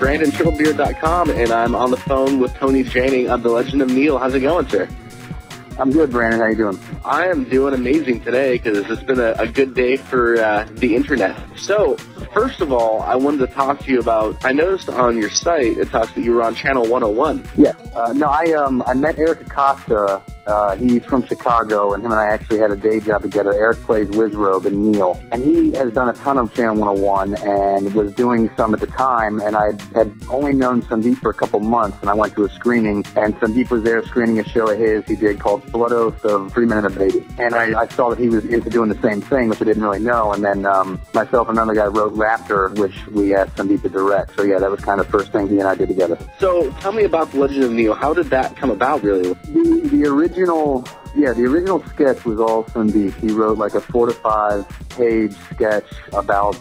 Brandon, Triplebeard.com, and I'm on the phone with Tony Janning of The Legend of Neil. How's it going, sir? I'm good, Brandon. How you doing? I am doing amazing today because it's been a good day for the internet. So, first of all, I wanted to talk to you about, I noticed on your site it talks that you were on Channel 101. Yeah. I met Eric Acosta. He's from Chicago, and him and I actually had a day job together. Eric plays Wizrobe and Neil. And he has done a ton of Channel 101 and was doing some at the time, and I had only known Sandeep for a couple months, and I went to a screening, and Sandeep was there screening a show of his he did called Blood Oath of 3 Men and a Baby. And I saw that he was into doing the same thing, which I didn't really know, and then myself and another guy wrote Raptor, which we asked Sandeep to direct. So yeah, that was kind of the first thing he and I did together. So tell me about The Legend of Neil. How did that come about, really? The original sketch was all Sandeep. He wrote like a 4 to 5 page sketch about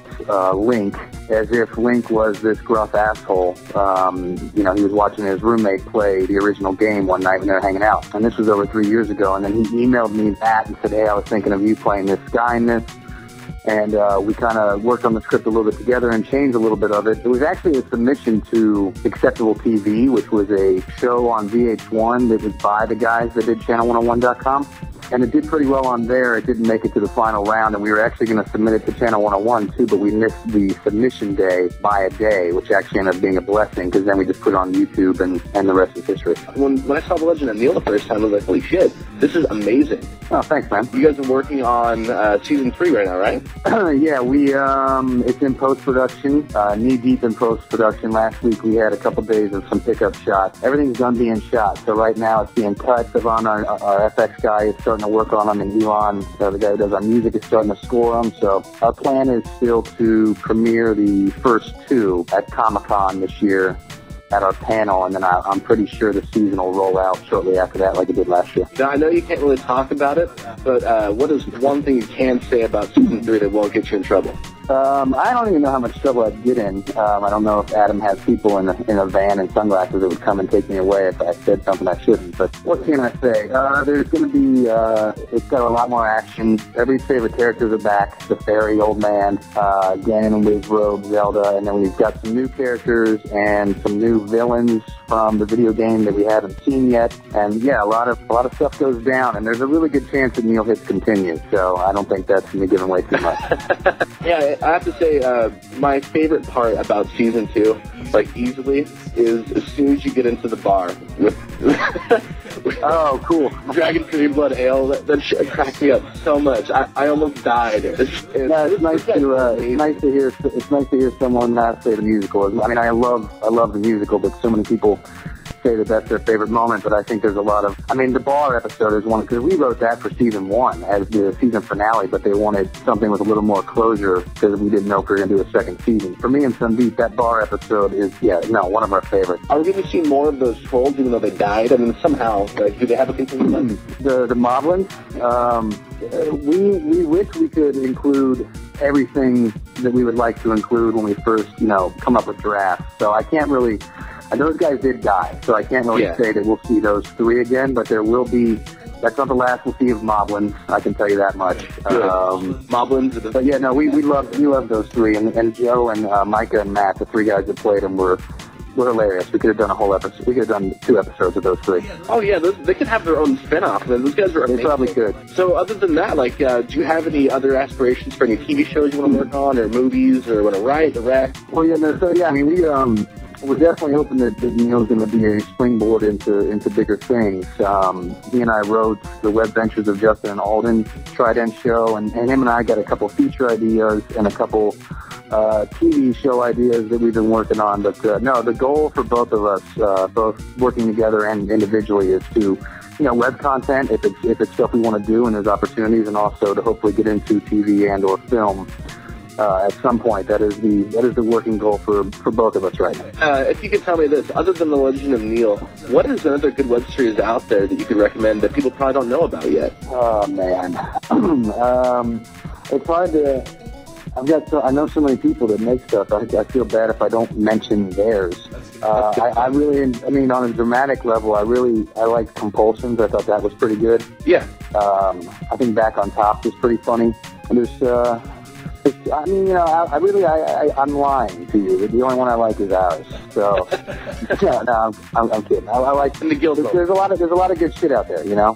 Link, as if Link was this gruff asshole. He was watching his roommate play the original game one night when they were hanging out. And this was over 3 years ago. And then he emailed me that and said, hey, I was thinking of you playing this guy in this. And we kind of worked on the script a little bit together and changed a little bit of it. It was actually a submission to Acceptable TV, which was a show on VH1 that was by the guys that did Channel101.com. And it did pretty well on there. It didn't make it to the final round, and we were actually going to submit it to Channel 101 too, but we missed the submission day by a day, which actually ended up being a blessing because then we just put it on YouTube and the rest is history. When I saw The Legend of Neil the first time, I was like, holy shit, this is amazing. Oh, thanks, man. You guys are working on season 3 right now, right? Yeah, it's in post-production, knee-deep in post-production. Last week we had a couple days of some pickup shots. Everything's done being shot, so right now it's being cut. Savon, our FX guy, is starting to work on them, and Elon, the guy who does our music, is starting to score them. So our plan is still to premiere the first 2 at Comic-Con this year at our panel, and then I'm pretty sure the season will roll out shortly after that like it did last year. Now, I know you can't really talk about it, but what is one thing you can say about season 3 that won't get you in trouble? I don't even know how much trouble I'd get in. I don't know if Adam has people in a van and sunglasses that would come and take me away if I said something I shouldn't. But what can I say? There's going to be, it's got a lot more action. Everybody's favorite characters are back. The fairy, old man, Ganon, Wizrobe, Zelda, and then we've got some new characters and some new villains from the video game that we haven't seen yet. And yeah, a lot of stuff goes down, and there's a really good chance that Neil hits continue. So I don't think that's going to be giving away too much. Yeah, I have to say, my favorite part about season 2, like easily, is as soon as you get into the bar with oh, cool. Dragon Tree Blood Ale. That shit cracked me up so much. I almost died. It's nice to hear. It's nice to hear someone not say the musical. I mean, I love the musical, but so many people say that that's their favorite moment, but I think there's a lot of, the bar episode is one, because we wrote that for season 1 as the season finale, but they wanted something with a little more closure because we didn't know if we were going to do a second season. For me and Sandeep, that bar episode is, one of our favorites. Are we going to see more of those trolls even though they died? I mean, somehow, do they have a continuation? The Moblins, we wish we could include everything that we would like to include when we first, come up with drafts. So I can't really, those guys did die, so I can't really say that we'll see those 3 again, but there will be, that's not the last we'll see of Moblins, I can tell you that much. Moblins? But yeah, no, we love those 3, and Joe and Micah and Matt, the 3 guys that played them, were hilarious. We could have done a whole episode. We could have done 2 episodes of those 3. Oh yeah, they could have their own spin-off. Those guys are amazing. They probably could. So other than that, do you have any other aspirations for any TV shows you want to work on, or movies, or want to write, direct? Well, we're definitely hoping that Neil's going to be a springboard into bigger things. He and I wrote The Web Ventures of Justin and Alden Trident show, and him and I got a couple feature ideas and a couple TV show ideas that we've been working on. But no, the goal for both of us, both working together and individually, is to web content if it's stuff we want to do and there's opportunities, and also to hopefully get into TV and or film. At some point, that is the working goal for both of us right now. If you could tell me this, other than The Legend of Neil, what is another good web series out there that you could recommend that people probably don't know about yet? Oh man, it's hard to. I know so many people that make stuff. I feel bad if I don't mention theirs. I really, on a dramatic level, I liked Compulsions. I thought that was pretty good. Yeah. I think Back on Top was pretty funny. And there's I mean, you know, I'm lying to you. The only one I like is ours. So, yeah, no, I'm kidding. I like the guild. There's a lot of good shit out there, you know.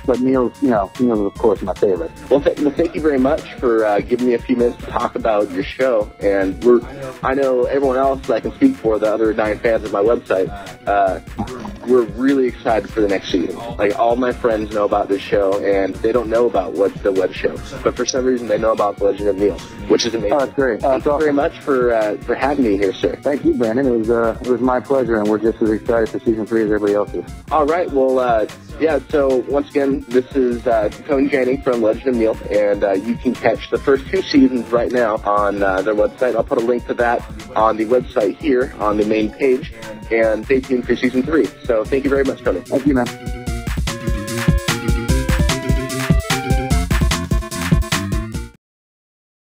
But Neil's is of course my favorite. Well, thank you very much for giving me a few minutes to talk about your show. And I know everyone else that I can speak for, the other 9 fans of my website. We're really excited for the next season. Like, all my friends know about this show, and they don't know about what's the web show. But for some reason, they know about The Legend of Neil, which is amazing. Oh, that's great. Thank you very much for having me here, sir. Thank you, Brandon. It was my pleasure, and we're just as excited for season 3 as everybody else is. All right. Well, yeah, so once again, this is Tony Janning from Legend of Neil, and you can catch the first 2 seasons right now on their website. I'll put a link to that on the website here on the main page, and stay tuned for season 3. So thank you very much, Tony. Thank you, man.